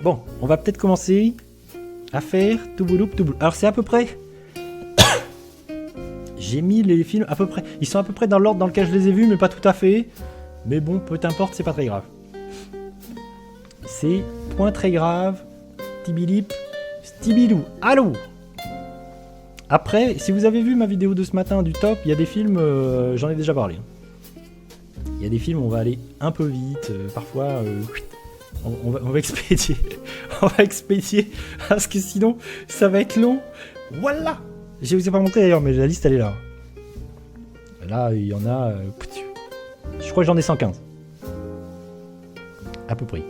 Bon, on va peut-être commencer à faire tout boulou, tout boulou. Alors c'est à peu près... J'ai mis les films à peu près... Ils sont à peu près dans l'ordre dans lequel je les ai vus, mais pas tout à fait. Mais bon, peu importe, c'est pas très grave. C'est point très grave. Tibilip, stibilou. Allô. Après, si vous avez vu ma vidéo de ce matin du top, il y a des films, j'en ai déjà parlé. Il y a des films où on va aller un peu vite, parfois... on va expédier. On va expédier parce que sinon ça va être long. Voilà. Je vous ai pas montré d'ailleurs, mais la liste elle est là. Là il y en a. Je crois que j'en ai 115. À peu près.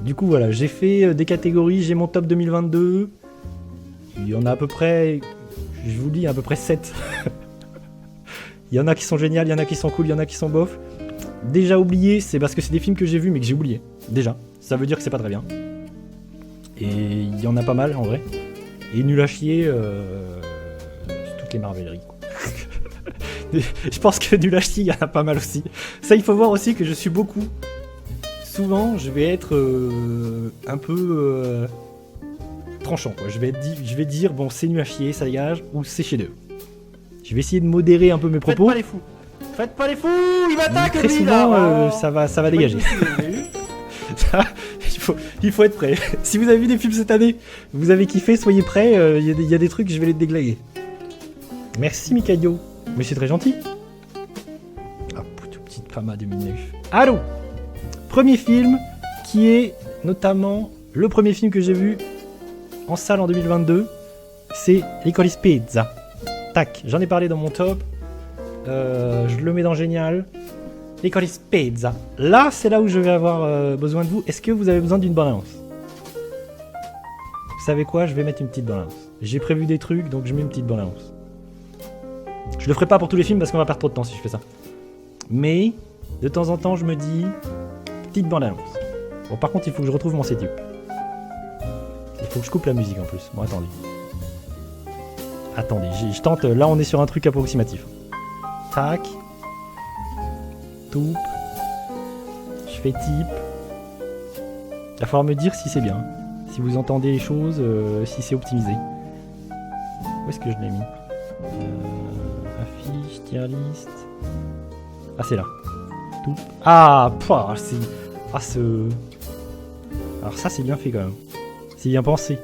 Du coup voilà, j'ai fait des catégories, j'ai mon top 2022. Il y en a à peu près. Je vous dis à peu près 7. Il y en a qui sont géniales, il y en a qui sont cool, il y en a qui sont bof. Déjà oublié, c'est parce que c'est des films que j'ai vus mais que j'ai oublié. Déjà, ça veut dire que c'est pas très bien. Et il y en a pas mal en vrai. Et nul à chier, c'est toutes les marvelleries. Je pense que nul à chier, il y en a pas mal aussi. Ça, il faut voir aussi que je suis beaucoup. Souvent, je vais être un peu tranchant. Quoi. Je vais dire, bon, c'est nul à chier, ça dégage, ou c'est chef-d'œuvre. Je vais essayer de modérer un peu mes propos. Faites pas les fous. Faites pas les fous, il m'attaque très lui souvent, là. ça va dégager. Ça, il faut être prêt. Si vous avez vu des films cette année, vous avez kiffé, soyez prêts. Il y a des trucs, je vais les déglaguer. Merci Mikayo. Mais c'est très gentil. Ah, petite femme de minus. Allô. Premier film qui est notamment le premier film que j'ai vu en salle en 2022. C'est Licorice Pizza. Tac, j'en ai parlé dans mon top. Je le mets dans Génial. Licorice Pizza. Là, c'est là où je vais avoir besoin de vous. Est-ce que vous avez besoin d'une balance? Vous savez quoi? Je vais mettre une petite balance. J'ai prévu des trucs, donc je mets une petite balance. Je le ferai pas pour tous les films parce qu'on va perdre trop de temps si je fais ça. Mais, de temps en temps, je me dis... Petite balance. Bon, par contre, il faut que je retrouve mon setup. Il faut que je coupe la musique en plus. Bon, attendez. Attendez, je tente... Là, on est sur un truc approximatif. Tac. Toup. Je fais type. Il va falloir me dire si c'est bien. Si vous entendez les choses, si c'est optimisé. Où est-ce que je l'ai mis? Affiche, tier list. Ah, c'est là. Toup. Ah, pouah, c'est... Ah, ce... Alors ça, c'est bien fait quand même. C'est bien pensé.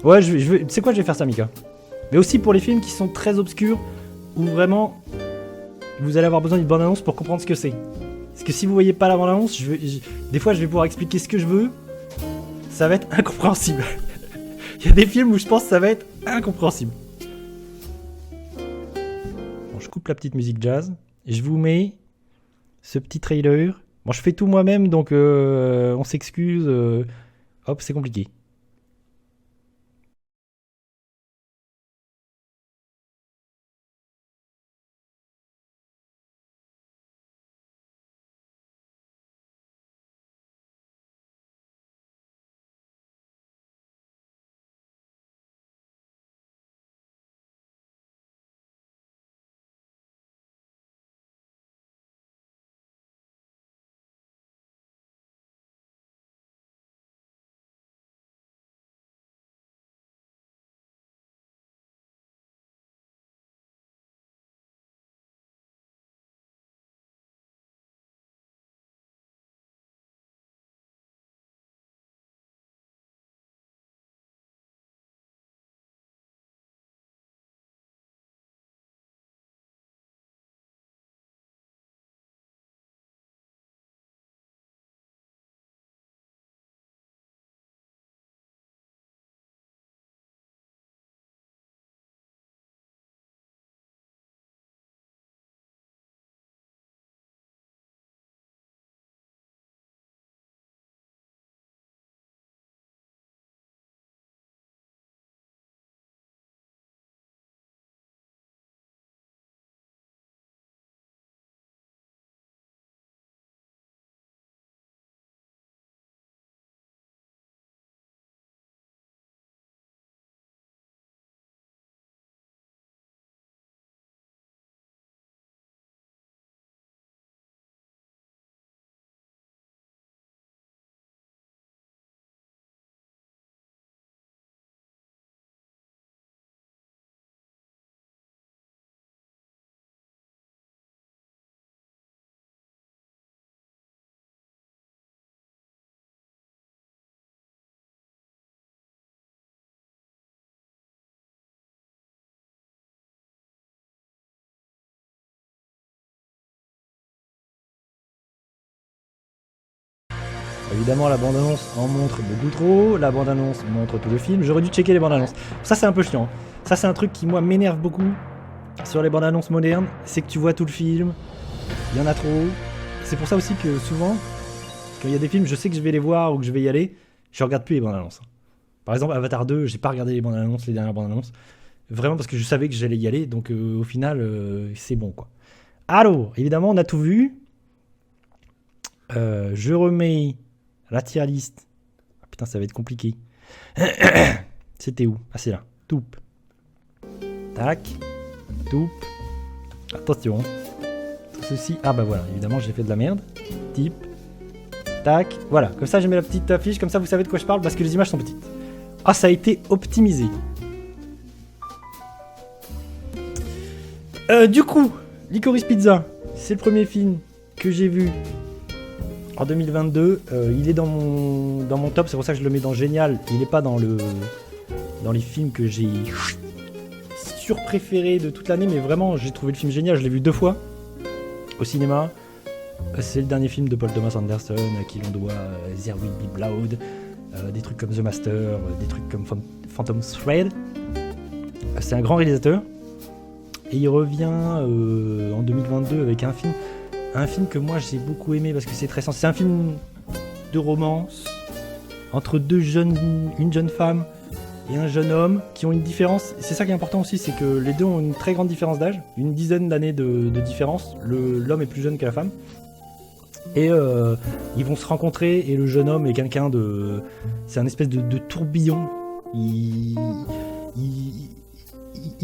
Ouais, tu sais quoi, je vais faire ça, Mika. Mais aussi pour les films qui sont très obscurs, où vraiment, vous allez avoir besoin d'une bande-annonce pour comprendre ce que c'est. Parce que si vous voyez pas la bande-annonce, des fois je vais pouvoir expliquer ce que je veux, ça va être incompréhensible. Il y a des films où je pense que ça va être incompréhensible. Bon, je coupe la petite musique jazz, et je vous mets ce petit trailer. Bon, je fais tout moi-même, donc on s'excuse. Hop, c'est compliqué. Évidemment, la bande-annonce en montre beaucoup trop. La bande-annonce montre tout le film. J'aurais dû checker les bandes-annonces. Ça, c'est un peu chiant. Ça, c'est un truc qui, moi, m'énerve beaucoup sur les bandes-annonces modernes. C'est que tu vois tout le film. Il y en a trop. C'est pour ça aussi que souvent, quand il y a des films, je sais que je vais les voir ou que je vais y aller, je regarde plus les bandes-annonces. Par exemple, Avatar 2, j'ai pas regardé les bandes-annonces, les dernières bandes-annonces. Vraiment parce que je savais que j'allais y aller. Donc, au final, c'est bon, quoi. Alors, évidemment, on a tout vu. Je remets la tier list. Ah, putain, ça va être compliqué. C'était où? Ah, c'est là. Toup. Tac. Toup. Attention. Tout ceci. Ah, bah voilà. Évidemment, j'ai fait de la merde. Type. Tac. Voilà. Comme ça, je mets la petite affiche. Comme ça, vous savez de quoi je parle parce que les images sont petites. Ah, ça a été optimisé. Du coup, Licorice Pizza, c'est le premier film que j'ai vu en 2022. Il est dans mon top, c'est pour ça que je le mets dans Génial. Il n'est pas dans les films que j'ai surpréférés de toute l'année, mais vraiment, j'ai trouvé le film génial. Je l'ai vu 2 fois au cinéma. C'est le dernier film de Paul Thomas Anderson, à qui l'on doit There Will Be Blood, des trucs comme The Master, des trucs comme Phantom Thread. C'est un grand réalisateur. Et il revient en 2022 avec un film que moi j'ai beaucoup aimé parce que c'est très sensible. C'est un film de romance entre une jeune femme et un jeune homme qui ont une différence. C'est ça qui est important aussi, c'est que les deux ont une très grande différence d'âge, une dizaine d'années de différence. L'homme est plus jeune que la femme. Et ils vont se rencontrer et le jeune homme est quelqu'un de... C'est un espèce de tourbillon. Il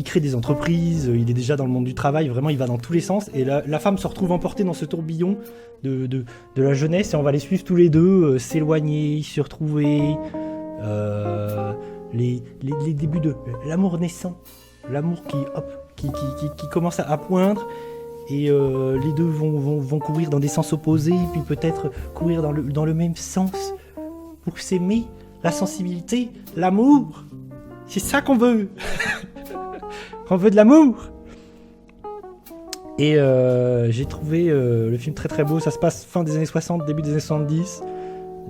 crée des entreprises, il est déjà dans le monde du travail, vraiment il va dans tous les sens. Et la femme se retrouve emportée dans ce tourbillon de la jeunesse et on va les suivre tous les deux, s'éloigner, se retrouver. Les débuts de l'amour naissant, l'amour qui commence à poindre. Et les deux vont courir dans des sens opposés, puis peut-être courir dans le même sens pour s'aimer, la sensibilité, l'amour. C'est ça qu'on veut. On veut de l'amour. Et j'ai trouvé le film très très beau. Ça se passe fin des années 60, début des années 70.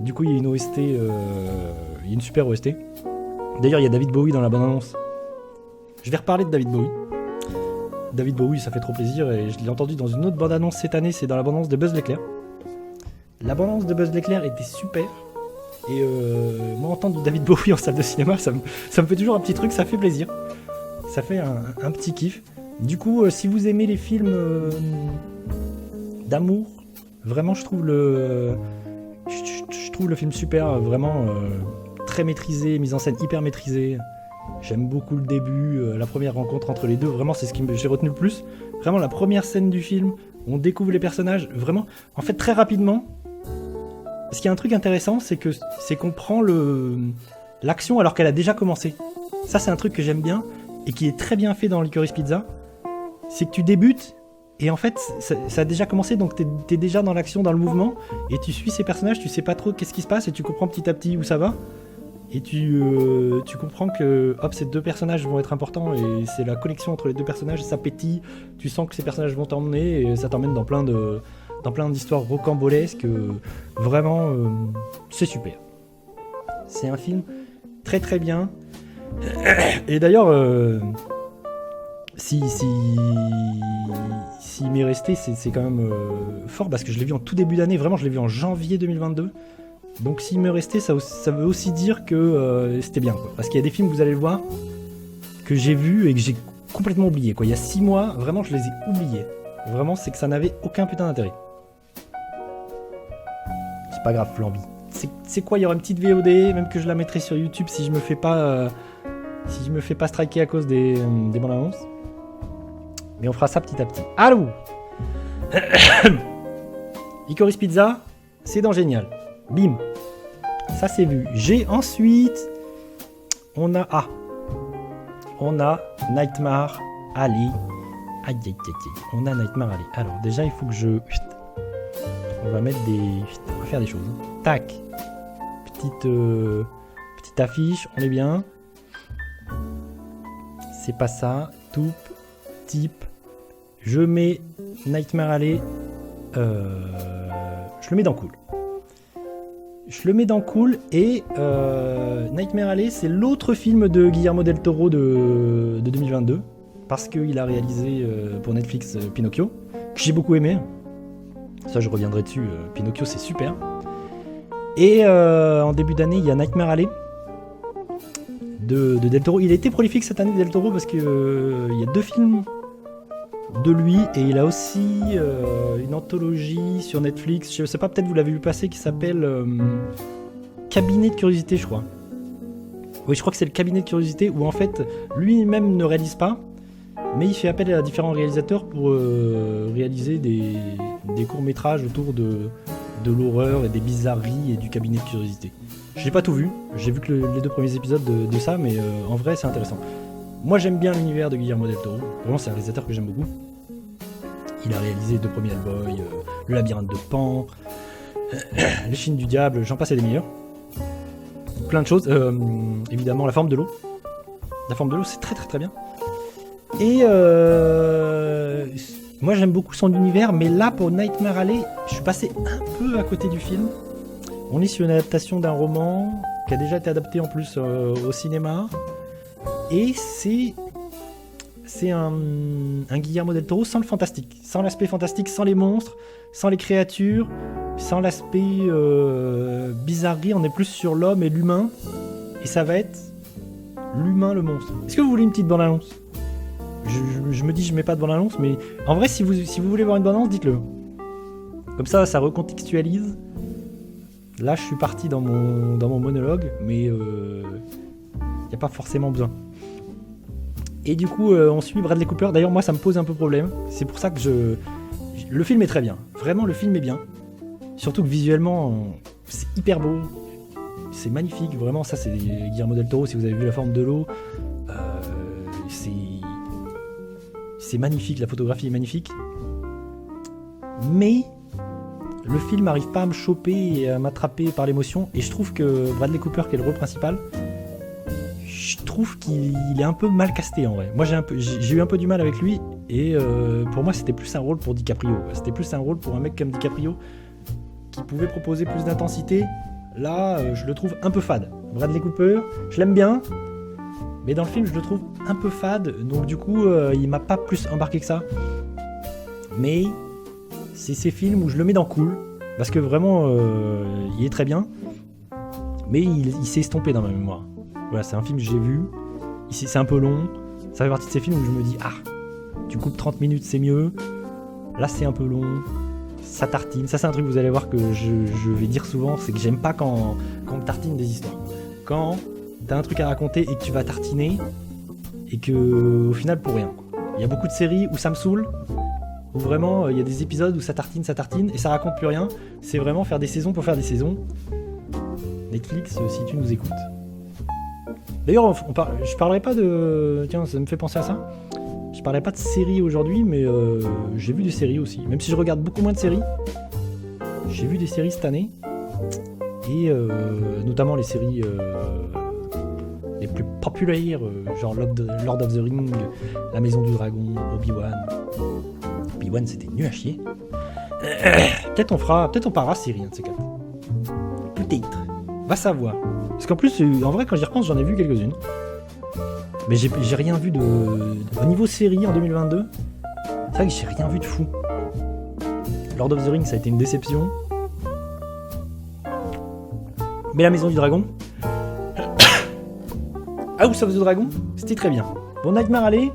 Du coup, il y a une OST, il y a une super OST. D'ailleurs, il y a David Bowie dans la bande-annonce. Je vais reparler de David Bowie. David Bowie, ça fait trop plaisir et je l'ai entendu dans une autre bande-annonce cette année, c'est dans la bande-annonce de Buzz l'éclair. La bande-annonce de Buzz l'éclair était super. Et moi, entendre David Bowie en salle de cinéma, ça me fait toujours un petit truc, ça fait plaisir. Ça fait un petit kiff. Du coup, si vous aimez les films d'amour, vraiment, je trouve le film super, vraiment très maîtrisé, mise en scène hyper maîtrisée. J'aime beaucoup le début, la première rencontre entre les deux, vraiment c'est ce que j'ai retenu le plus. Vraiment la première scène du film, on découvre les personnages, vraiment, en fait très rapidement. Ce qui est un truc intéressant, c'est qu'on prend l'action alors qu'elle a déjà commencé. Ça c'est un truc que j'aime bien, et qui est très bien fait dans Licorice Pizza. C'est que tu débutes, et en fait ça a déjà commencé, donc t'es déjà dans l'action, dans le mouvement, et tu suis ces personnages, tu sais pas trop qu'est-ce qui se passe, et tu comprends petit à petit où ça va. Et tu comprends que ces deux personnages vont être importants et c'est la connexion entre les deux personnages, ça pétille, tu sens que ces personnages vont t'emmener et ça t'emmène dans plein d'histoires rocambolesques. Vraiment, c'est super. C'est un film très très bien. Et d'ailleurs, s'il m'est resté, c'est quand même fort parce que je l'ai vu en tout début d'année, vraiment je l'ai vu en janvier 2022. Donc s'il me restait, ça veut aussi dire que c'était bien, quoi. Parce qu'il y a des films, vous allez le voir, que j'ai vus et que j'ai complètement oublié, quoi. Il y a 6 mois, vraiment, je les ai oubliés. Vraiment, c'est que ça n'avait aucun putain d'intérêt. C'est pas grave, Flamby. C'est quoi, il y aura une petite VOD, même que je la mettrai sur YouTube si je me fais pas striker à cause des bandes annonces. Mais on fera ça petit à petit. Allô. Licorice Pizza, c'est dans Génial. Bim, ça c'est vu. J'ai ensuite, on a Nightmare Alley. Aïe. On a Nightmare Alley. Alors déjà il faut que on va faire des choses. Tac, petite affiche, on est bien. C'est pas ça. Tout type. Je mets Nightmare Alley. Je le mets dans cool. Je le mets dans cool. Et Nightmare Alley, c'est l'autre film de Guillermo del Toro de 2022. Parce qu'il a réalisé pour Netflix Pinocchio, que j'ai beaucoup aimé. Ça, je reviendrai dessus. Pinocchio, c'est super. Et en début d'année, il y a Nightmare Alley de Del Toro. Il a été prolifique cette année, Del Toro, parce qu'il y a 2 films de lui, et il a aussi une anthologie sur Netflix, je sais pas, peut-être vous l'avez vu passer, qui s'appelle Cabinet de Curiosité, je crois. Oui, je crois que c'est le Cabinet de Curiosité, où en fait, lui-même ne réalise pas, mais il fait appel à différents réalisateurs pour réaliser des courts-métrages autour de l'horreur et des bizarreries et du Cabinet de Curiosité. J'ai pas tout vu, j'ai vu que les 2 premiers épisodes de ça, mais en vrai c'est intéressant. Moi j'aime bien l'univers de Guillermo del Toro, vraiment c'est un réalisateur que j'aime beaucoup. Il a réalisé 2 premiers Hellboy, Le Labyrinthe de Pan, Les Chines du Diable, j'en passe et des meilleurs. Plein de choses, évidemment La Forme de l'eau. La Forme de l'eau c'est très très très bien. Et moi j'aime beaucoup son univers, mais là pour Nightmare Alley, je suis passé un peu à côté du film. On est sur une adaptation d'un roman qui a déjà été adapté en plus au cinéma. Et c'est un Guillermo del Toro sans le fantastique, sans l'aspect fantastique, sans les monstres, sans les créatures, sans l'aspect bizarrerie. On est plus sur l'homme et l'humain, et ça va être l'humain, le monstre. Est-ce que vous voulez une petite bande-annonce ? Je me dis je mets pas de bande-annonce, mais en vrai si vous voulez voir une bande-annonce, dites-le. Comme ça recontextualise. Là je suis parti dans mon monologue, mais y a pas forcément besoin. Et du coup, on suit Bradley Cooper. D'ailleurs, moi, ça me pose un peu problème. C'est pour ça que le film est très bien. Vraiment, le film est bien. Surtout que visuellement, c'est hyper beau. C'est magnifique. Vraiment, ça, c'est Guillermo del Toro. Si vous avez vu La Forme de l'eau, c'est magnifique. La photographie est magnifique. Mais le film n'arrive pas à me choper et à m'attraper par l'émotion. Et je trouve que Bradley Cooper, qui est le rôle principal, je trouve qu'il est un peu mal casté en vrai. Moi j'ai eu un peu du mal avec lui, et pour moi c'était plus un rôle pour DiCaprio. C'était plus un rôle pour un mec comme DiCaprio qui pouvait proposer plus d'intensité. Là je le trouve un peu fade. Bradley Cooper, je l'aime bien, mais dans le film je le trouve un peu fade, donc du coup il m'a pas plus embarqué que ça. Mais c'est ces films où je le mets dans cool, parce que vraiment il est très bien, mais il s'est estompé dans ma mémoire. Voilà, c'est un film que j'ai vu, ici c'est un peu long, ça fait partie de ces films où je me dis tu coupes 30 minutes c'est mieux, là c'est un peu long, ça tartine, ça c'est un truc que vous allez voir que je vais dire souvent, c'est que j'aime pas quand on me tartine des histoires. Quand t'as un truc à raconter et que tu vas tartiner, et que au final pour rien. Il y a beaucoup de séries où ça me saoule, où vraiment il y a des épisodes où ça tartine et ça raconte plus rien, c'est vraiment faire des saisons pour faire des saisons. Netflix, si tu nous écoutes. D'ailleurs, je parlerai pas de... Tiens, ça me fait penser à ça. Je parlerai pas de séries aujourd'hui, mais j'ai vu des séries aussi. Même si je regarde beaucoup moins de séries, j'ai vu des séries cette année. Et notamment les séries les plus populaires, genre Lord of the Rings, La Maison du Dragon, Obi-Wan. Obi-Wan, c'était nul à chier. Peut-être on parlera série, un de ces quatre. Peut-être. Va savoir. Parce qu'en plus, en vrai, quand j'y repense, j'en ai vu quelques-unes. Mais j'ai rien vu au niveau série en 2022, c'est vrai que j'ai rien vu de fou. Lord of the Rings, ça a été une déception. Mais La Maison du Dragon... House of the Dragon, c'était très bien. Bon, Nightmare Alley,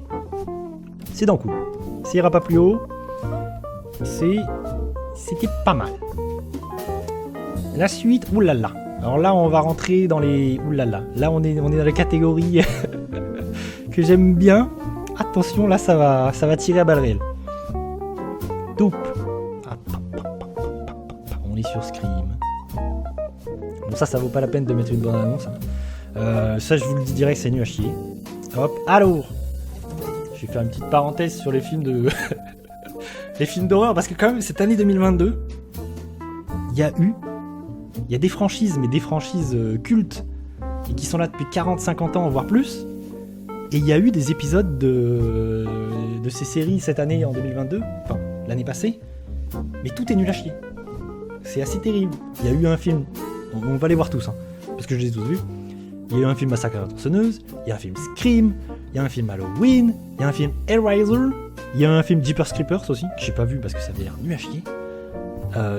c'est dans le coup. Ça ira pas plus haut. C'était pas mal. La suite, oulala. Alors là, on va rentrer dans les... Oulala. Là, on est dans la catégorie que j'aime bien. Attention, là, ça va tirer à balles réelles. Toup. On est sur Scream. Bon, ça vaut pas la peine de mettre une bonne annonce. Ça, je vous le dis direct, c'est nul à chier. Hop, alors. Je vais faire une petite parenthèse sur les films de... les films d'horreur, parce que quand même, cette année 2022, il y a des franchises, mais des franchises cultes, et qui sont là depuis 40-50 ans, voire plus. Et il y a eu des épisodes de ces séries cette année, en 2022, enfin, l'année passée, mais tout est nul à chier. C'est assez terrible. Il y a eu un film on va les voir tous, hein, parce que je les ai tous vus. Il y a eu un film Massacre à la tronçonneuse, il y a un film Scream, il y a un film Halloween, il y a un film Hellraiser, il y a un film Jeepers Creepers aussi, que j'ai pas vu parce que ça avait l'air nul à chier.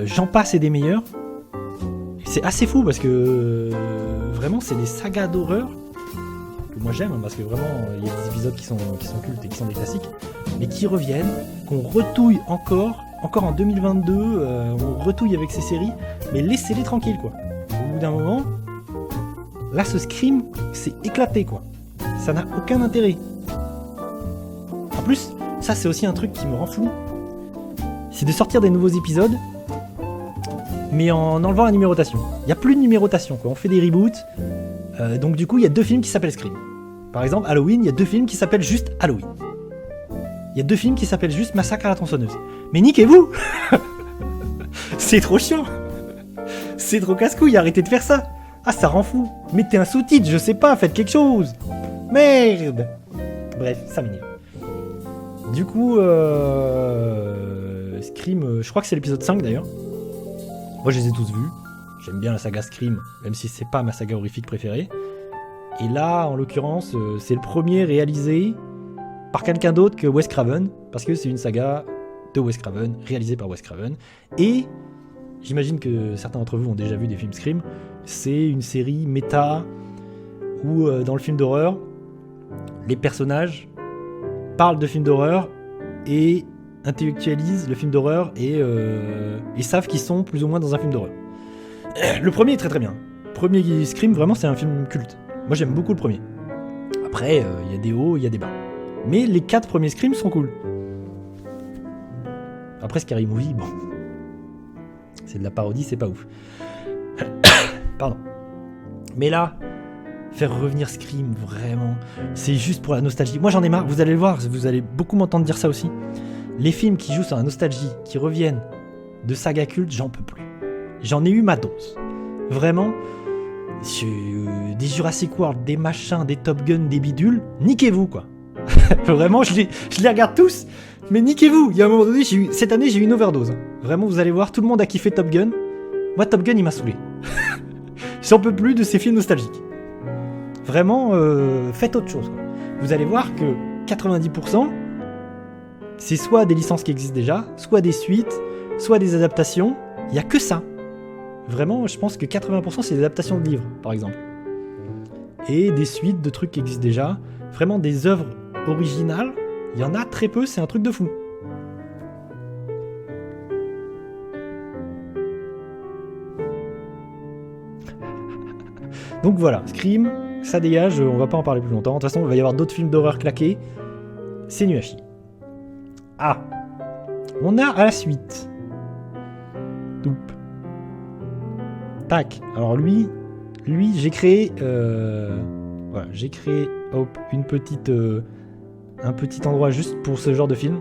J'en passe et des meilleurs. C'est assez fou parce que vraiment c'est des sagas d'horreur que moi j'aime, parce que vraiment il y a des épisodes qui sont cultes et qui sont des classiques, mais qui reviennent, qu'on retouille encore en 2022, on retouille avec ces séries, mais laissez-les tranquilles quoi. Au bout d'un moment, là ce Scream c'est éclaté quoi. Ça n'a aucun intérêt. En plus, ça c'est aussi un truc qui me rend fou, c'est de sortir des nouveaux épisodes, mais en enlevant la numérotation. Il n'y a plus de numérotation quoi, on fait des reboots, donc du coup il y a 2 films qui s'appellent Scream. Par exemple Halloween, il y a 2 films qui s'appellent juste Halloween. Il y a 2 films qui s'appellent juste Massacre à la tronçonneuse. Mais niquez-vous. C'est trop chiant. C'est trop casse-couille, arrêtez de faire ça. Ah, ça rend fou. Mettez un sous-titre, je sais pas, faites quelque chose. Merde. Bref, ça m'énerve. Du coup, Scream, je crois que c'est l'épisode 5 d'ailleurs. Moi, je les ai tous vus. J'aime bien la saga Scream, même si c'est pas ma saga horrifique préférée. Et là, en l'occurrence, c'est le premier réalisé par quelqu'un d'autre que Wes Craven, parce que c'est une saga de Wes Craven, réalisée par Wes Craven. Et j'imagine que certains d'entre vous ont déjà vu des films Scream. C'est une série méta où, dans le film d'horreur, les personnages parlent de films d'horreur et intellectualisent le film d'horreur et savent qu'ils sont plus ou moins dans un film d'horreur. Le premier est très très bien. Le premier Scream, vraiment, c'est un film culte. Moi, j'aime beaucoup le premier. Après, il y a des hauts, il y a des bas. Mais les 4 premiers Scream sont cool. Après, Scary Movie, bon. C'est de la parodie, c'est pas ouf. Pardon. Mais là, faire revenir Scream, vraiment, c'est juste pour la nostalgie. Moi, j'en ai marre, vous allez le voir, vous allez beaucoup m'entendre dire ça aussi. Les films qui jouent sur la nostalgie, qui reviennent de saga culte, j'en peux plus. J'en ai eu ma dose. Vraiment, des Jurassic World, des machins, des Top Gun, des bidules, niquez-vous, quoi. Vraiment, je les regarde tous, mais niquez-vous. Il y a un moment donné, cette année, j'ai eu une overdose. Vraiment, vous allez voir, tout le monde a kiffé Top Gun. Moi, Top Gun, il m'a saoulé. J'en peux plus de ces films nostalgiques. Vraiment, faites autre chose, quoi. Vous allez voir que 90%, c'est soit des licences qui existent déjà, soit des suites, soit des adaptations. Il n'y a que ça. Vraiment, je pense que 80% c'est des adaptations de livres, par exemple. Et des suites de trucs qui existent déjà. Vraiment des œuvres originales, il y en a très peu, c'est un truc de fou. Donc voilà, Scream, ça dégage, on va pas en parler plus longtemps. De toute façon, il va y avoir d'autres films d'horreur claqués. C'est nul à chier. Ah, on a à la suite. Toup. Tac. Alors lui, j'ai créé, voilà, j'ai créé, hop, un petit endroit juste pour ce genre de film.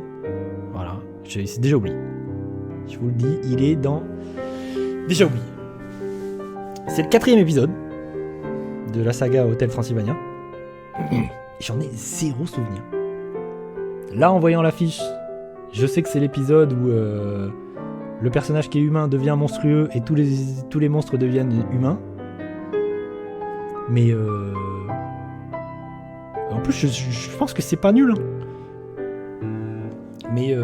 Voilà, c'est déjà oublié. Je vous le dis, il est dans déjà oublié. C'est le 4e épisode de la saga Hotel Transylvania. J'en ai 0 souvenir. Là, en voyant l'affiche, je sais que c'est l'épisode où le personnage qui est humain devient monstrueux et tous les monstres deviennent humains. Mais en plus, je pense que c'est pas nul. Mais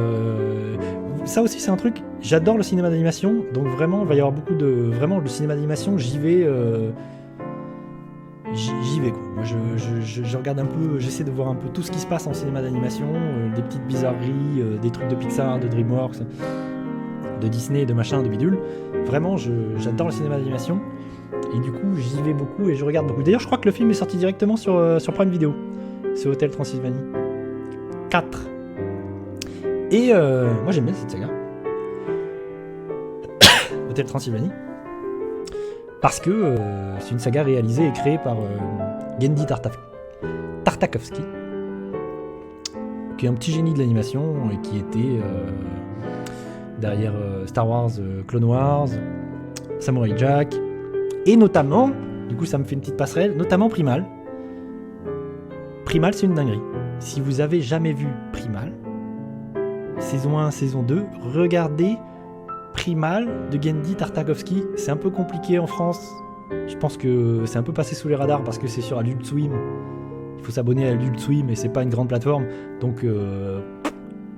ça aussi, c'est un truc. J'adore le cinéma d'animation, donc vraiment, il va y avoir beaucoup de. Vraiment, le cinéma d'animation, j'y vais. J'y vais quoi. Moi, je regarde un peu, j'essaie de voir un peu tout ce qui se passe en cinéma d'animation, des petites bizarreries, des trucs de Pixar, de DreamWorks, de Disney, de machin, de bidule. Vraiment, j'adore le cinéma d'animation. Et du coup, j'y vais beaucoup et je regarde beaucoup. D'ailleurs, je crois que le film est sorti directement sur Prime Video. C'est Hotel Transylvanie 4. Et moi, j'aime bien cette saga. Hotel Transylvanie. Parce que c'est une saga réalisée et créée par Genndy Tartakovsky, qui est un petit génie de l'animation et qui était derrière Star Wars, Clone Wars, Samurai Jack, et notamment, du coup ça me fait une petite passerelle, notamment Primal. Primal, c'est une dinguerie. Si vous avez jamais vu Primal, saison 1, saison 2, regardez Primal de Genndy Tartakovsky. C'est un peu compliqué en France. Je pense que c'est un peu passé sous les radars parce que c'est sur Adult Swim. Il faut s'abonner à Adult Swim et c'est pas une grande plateforme. Donc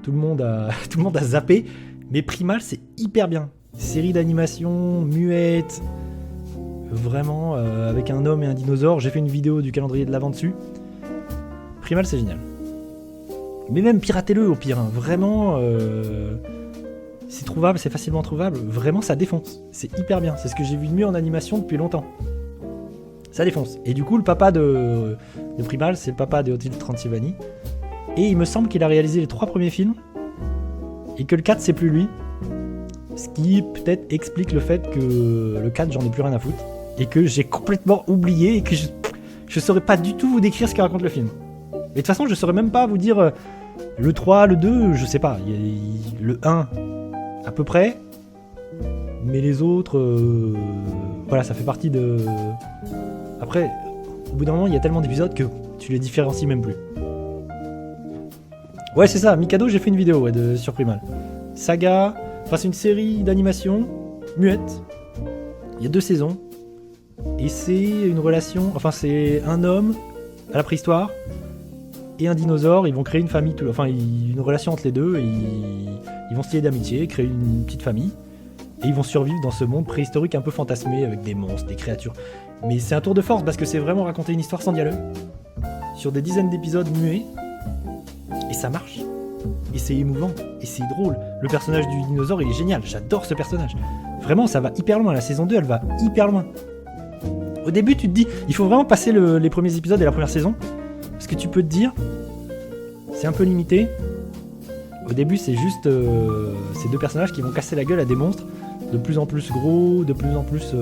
tout le monde a zappé. Mais Primal, c'est hyper bien. Série d'animation, muette. Vraiment, avec un homme et un dinosaure. J'ai fait une vidéo du calendrier de l'Avent dessus. Primal, c'est génial. Mais même piratez-le au pire. Hein. Vraiment, c'est trouvable, c'est facilement trouvable. Vraiment, ça défonce. C'est hyper bien. C'est ce que j'ai vu de mieux en animation depuis longtemps. Ça défonce. Et du coup, le papa de Primal, c'est le papa de Hotel Transylvanie. Et il me semble qu'il a réalisé les 3 premiers films. Et que le 4, c'est plus lui. Ce qui peut-être explique le fait que le 4, j'en ai plus rien à foutre. Et que j'ai complètement oublié et que je saurais pas du tout vous décrire ce que raconte le film. Et de toute façon, je saurais même pas vous dire le 3, le 2, je sais pas. Le 1, à peu près. Mais les autres, voilà, ça fait partie de... Après, au bout d'un moment, il y a tellement d'épisodes que tu les différencies même plus. Ouais, c'est ça, Mikado, j'ai fait une vidéo sur Primal. Saga, enfin c'est une série d'animation muette. Il y a 2 saisons. Et c'est une relation, enfin c'est un homme à la préhistoire et un dinosaure. Ils vont créer une famille, enfin une relation entre les deux. Et ils vont se lier d'amitié, créer une petite famille. Et ils vont survivre dans ce monde préhistorique un peu fantasmé avec des monstres, des créatures. Mais c'est un tour de force parce que c'est vraiment raconter une histoire sans dialogue. Sur des dizaines d'épisodes muets. Et ça marche. Et c'est émouvant. Et c'est drôle. Le personnage du dinosaure, il est génial. J'adore ce personnage. Vraiment, ça va hyper loin. La saison 2, elle va hyper loin. Au début, tu te dis, il faut vraiment passer les premiers épisodes et la première saison. Parce que tu peux te dire, c'est un peu limité. Au début, c'est juste ces 2 personnages qui vont casser la gueule à des monstres de plus en plus gros, de plus en plus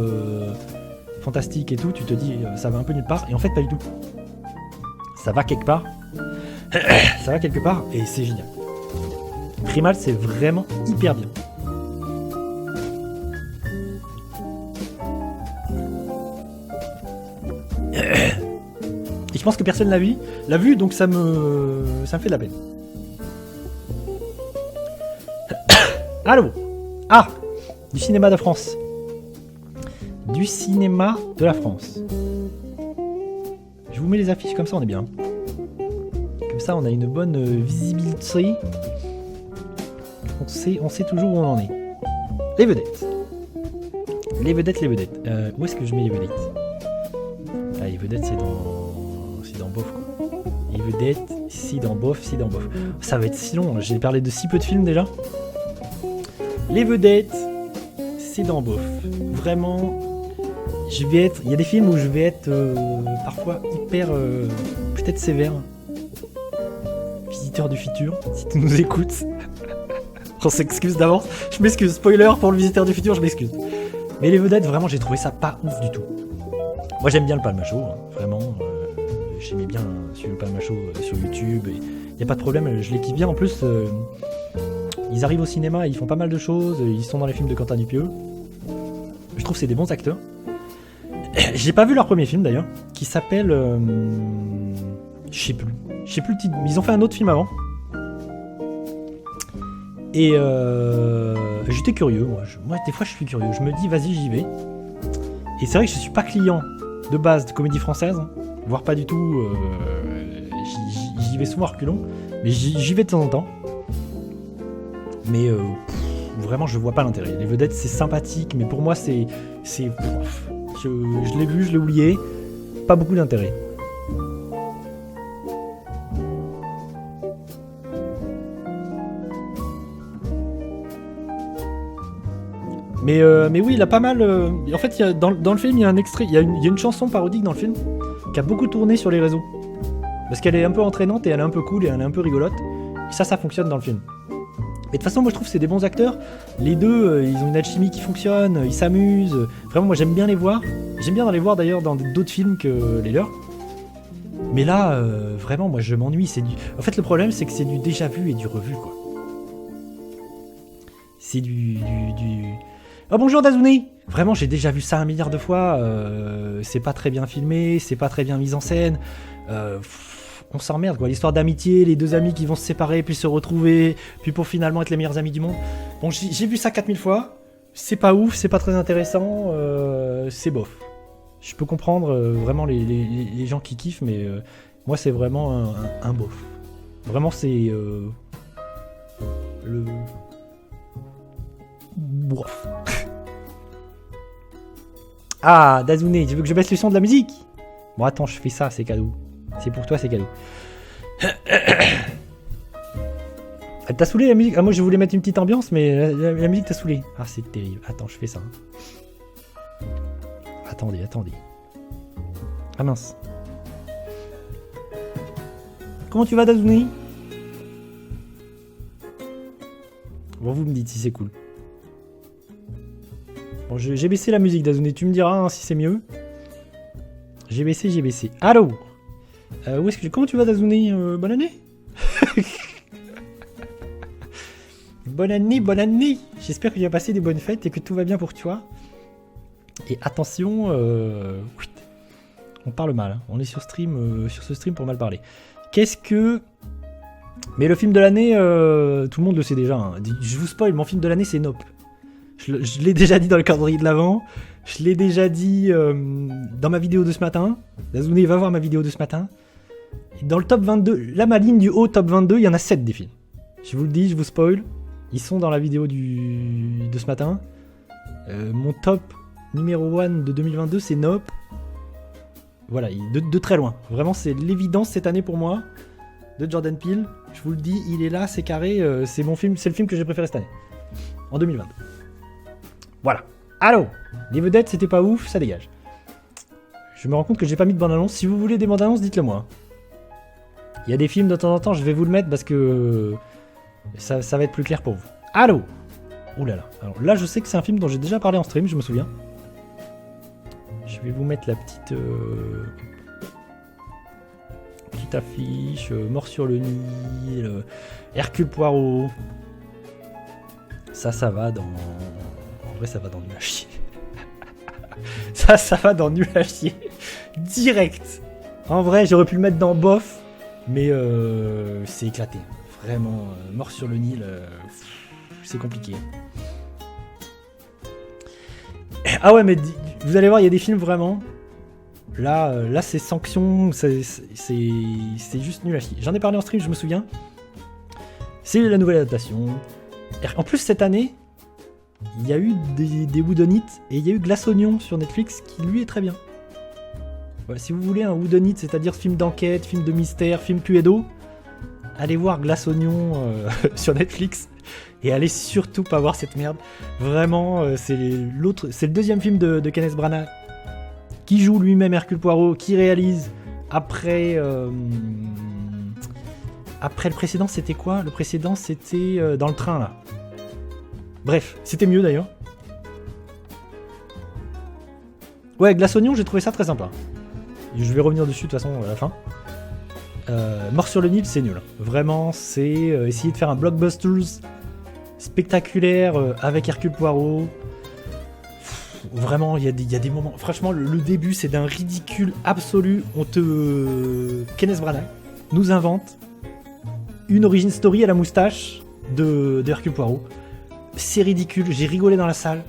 fantastiques et tout. Tu te dis, ça va un peu nulle part. Et en fait, pas du tout. Ça va quelque part. Ça va quelque part et c'est génial. Primal, c'est vraiment hyper bien. Et je pense que personne l'a vu, donc ça me fait de la peine. Allô. Ah, du cinéma de France. Du cinéma de la France. Je vous mets les affiches comme ça, on est bien. Comme ça, on a une bonne visibilité. On sait toujours où on en est. Les vedettes. Les vedettes. Où est-ce que je mets les vedettes? Ah, les vedettes, c'est dans bof, quoi. Les vedettes, si dans bof. Ça va être si long. J'ai parlé de si peu de films déjà. Les vedettes, c'est dans bof. Vraiment, il y a des films où je vais être parfois hyper, peut-être sévère. Visiteur du futur, si tu nous écoutes. On s'excuse d'avance. Je m'excuse. Spoiler pour le visiteur du futur, je m'excuse. Mais les vedettes, vraiment, j'ai trouvé ça pas ouf du tout. Moi, j'aime bien le Palmacho, hein, vraiment. J'aimais bien suivre le Palmacho sur YouTube. Il n'y a pas de problème, je les kiffe bien. En plus, ils arrivent au cinéma, ils font pas mal de choses. Ils sont dans les films de Quentin Dupieux. Je trouve que c'est des bons acteurs. J'ai pas vu leur premier film d'ailleurs, qui s'appelle... je sais plus le titre. Ils ont fait un autre film avant. Et j'étais curieux, moi des fois je suis curieux, je me dis vas-y j'y vais. Et c'est vrai que je suis pas client de base de comédie française, voire pas du tout, j'y vais souvent à reculons, mais j'y vais de temps en temps. Mais vraiment je vois pas l'intérêt. Les vedettes c'est sympathique, mais pour moi c'est je l'ai vu, je l'ai oublié, pas beaucoup d'intérêt. Mais oui, il a pas mal... En fait, dans le film, il y a un extrait, il y a une chanson parodique dans le film qui a beaucoup tourné sur les réseaux. Parce qu'elle est un peu entraînante et elle est un peu cool et elle est un peu rigolote. Et ça fonctionne dans le film. Mais de toute façon, moi je trouve que c'est des bons acteurs. Les deux, ils ont une alchimie qui fonctionne, ils s'amusent. Vraiment, moi j'aime bien les voir. J'aime bien les voir d'ailleurs dans d'autres films que les leurs. Mais là, vraiment, moi je m'ennuie. En fait, le problème, c'est que c'est du déjà vu et du revu, quoi. C'est du... Oh bonjour Dazouné. Vraiment j'ai déjà vu ça 1 milliard de fois, c'est pas très bien filmé, c'est pas très bien mis en scène, on s'emmerde quoi, l'histoire d'amitié, les 2 amis qui vont se séparer puis se retrouver, puis pour finalement être les meilleurs amis du monde. Bon j'ai vu ça 4000 fois, C'est pas ouf, c'est pas très intéressant, c'est bof. Je peux comprendre vraiment les gens qui kiffent, mais moi c'est vraiment un bof. Vraiment c'est le bof. Ah, Dazune, tu veux que je baisse le son de la musique? Bon attends, je fais ça, c'est cadeau. C'est pour toi, c'est cadeau. Elle t'a saoulé la musique? Ah, moi je voulais mettre une petite ambiance, mais la musique t'a saoulé. Ah, c'est terrible. Attends, je fais ça. Attendez. Ah mince. Comment tu vas, Dazune? Bon, vous me dites si c'est cool. Bon, j'ai baissé la musique, Dazune. Tu me diras hein, si c'est mieux. J'ai baissé. Allô? Où est-ce que... Comment tu vas, Dazune? Bonne année? Bonne année. J'espère que tu as passé des bonnes fêtes et que tout va bien pour toi. Et attention, on parle mal. Hein. On est sur ce stream pour mal parler. Qu'est-ce que... Mais le film de l'année, tout le monde le sait déjà. Hein. Je vous spoil, mon film de l'année, c'est Nope. Je l'ai déjà dit dans le calendrier de l'Avent. Je l'ai déjà dit dans ma vidéo de ce matin. Dazune va voir ma vidéo de ce matin. Et dans le top 22, là, ma ligne du haut top 22, il y en a 7 des films. Je vous le dis, je vous spoil. Ils sont dans la vidéo de ce matin. Mon top numéro 1 de 2022, c'est Nope. Voilà, de très loin. Vraiment, c'est l'évidence cette année pour moi. De Jordan Peele. Je vous le dis, il est là, c'est carré. C'est mon film, c'est le film que j'ai préféré cette année. En 2022. Voilà. Allô? Les vedettes, c'était pas ouf, ça dégage. Je me rends compte que j'ai pas mis de bande-annonce. Si vous voulez des bandes-annonces, dites-le moi. Il y a des films de temps en temps, je vais vous le mettre parce que ça va être plus clair pour vous. Allô? Ouh là là. Alors là, je sais que c'est un film dont j'ai déjà parlé en stream, je me souviens. Je vais vous mettre la petite affiche. Mort sur le Nil. Hercule Poirot. Ça va dans... En vrai, ça va dans nul à chier. ça va dans nul à chier. Direct. En vrai, j'aurais pu le mettre dans bof. Mais c'est éclaté. Vraiment, Mort sur le Nil, c'est compliqué. Ah ouais, mais vous allez voir, il y a des films vraiment. Là c'est sanction, c'est juste nul à chier. J'en ai parlé en stream, je me souviens. C'est la nouvelle adaptation. En plus, cette année, il y a eu des Whodunit et il y a eu Glace Oignon sur Netflix qui lui est très bien. Voilà, si vous voulez un Whodunit, c'est-à-dire film d'enquête, film de mystère, film Cluedo, allez voir Glace Oignon sur Netflix et allez surtout pas voir cette merde. Vraiment, c'est le deuxième film de Kenneth Branagh qui joue lui-même Hercule Poirot, qui réalise après le précédent, c'était quoi? Le précédent, c'était dans le train là. Bref, c'était mieux d'ailleurs. Ouais, Glace Oignon, j'ai trouvé ça très sympa. Je vais revenir dessus de toute façon à la fin. Mort sur le Nil, c'est nul. Vraiment, c'est essayer de faire un blockbuster spectaculaire avec Hercule Poirot. Vraiment, il y a des moments... Franchement, le début, c'est d'un ridicule absolu. Kenneth Branagh nous invente une origin story à la moustache de Hercule Poirot. C'est ridicule, j'ai rigolé dans la salle.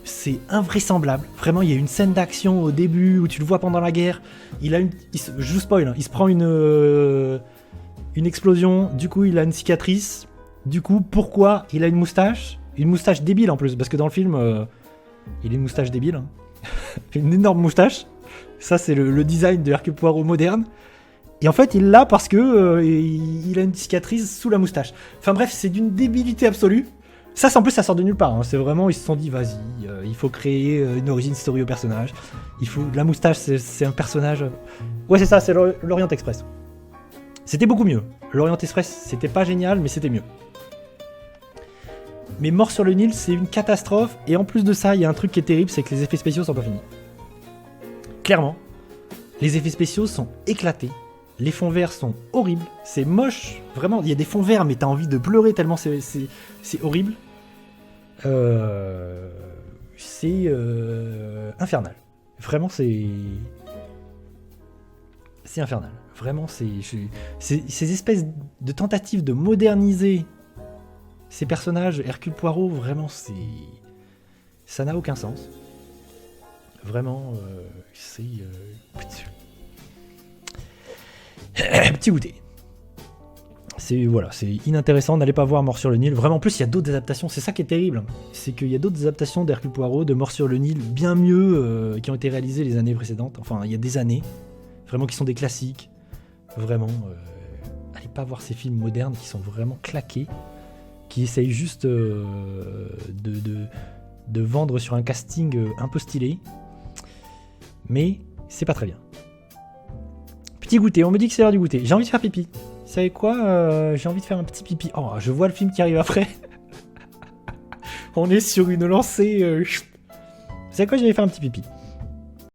C'est invraisemblable. Vraiment, il y a une scène d'action au début où tu le vois pendant la guerre. Je vous spoil, hein, il se prend une explosion. Du coup, il a une cicatrice. Du coup, pourquoi il a une moustache? Une moustache débile en plus, parce que dans le film, il a une moustache débile. Hein. Une énorme moustache. Ça, c'est le design de Hercule Poirot moderne. Et en fait, il l'a parce que il a une cicatrice sous la moustache. Enfin bref, c'est d'une débilité absolue. Ça, en plus, ça sort de nulle part. Hein. C'est vraiment, ils se sont dit, vas-y, il faut créer une origin story au personnage. La moustache, c'est un personnage. Ouais, c'est ça, c'est l'Orient Express. C'était beaucoup mieux. L'Orient Express, c'était pas génial, mais c'était mieux. Mais Mort sur le Nil, c'est une catastrophe. Et en plus de ça, il y a un truc qui est terrible, c'est que les effets spéciaux sont pas finis. Clairement, les effets spéciaux sont éclatés. Les fonds verts sont horribles. C'est moche. Vraiment, il y a des fonds verts, mais t'as envie de pleurer tellement c'est horrible. C'est infernal. Vraiment, c'est infernal. Vraiment, ces espèces de tentatives de moderniser ces personnages, Hercule Poirot, vraiment, Ça n'a aucun sens. Vraiment, c'est... petit goûter. C'est voilà, c'est inintéressant, n'allez pas voir Mort sur le Nil. Vraiment, en plus, il y a d'autres adaptations, c'est ça qui est terrible. C'est qu'il y a d'autres adaptations d'Hercule Poirot, de Mort sur le Nil, bien mieux, qui ont été réalisées les années précédentes. Enfin, il y a des années, vraiment, qui sont des classiques. Vraiment, allez pas voir ces films modernes qui sont vraiment claqués, qui essayent juste de vendre sur un casting un peu stylé. Mais c'est pas très bien. Petit goûter, on me dit que c'est l'heure du goûter. J'ai envie de faire pipi. Vous savez quoi, j'ai envie de faire un petit pipi. Oh, je vois le film qui arrive après. On est sur une lancée. Vous savez quoi, je vais faire un petit pipi.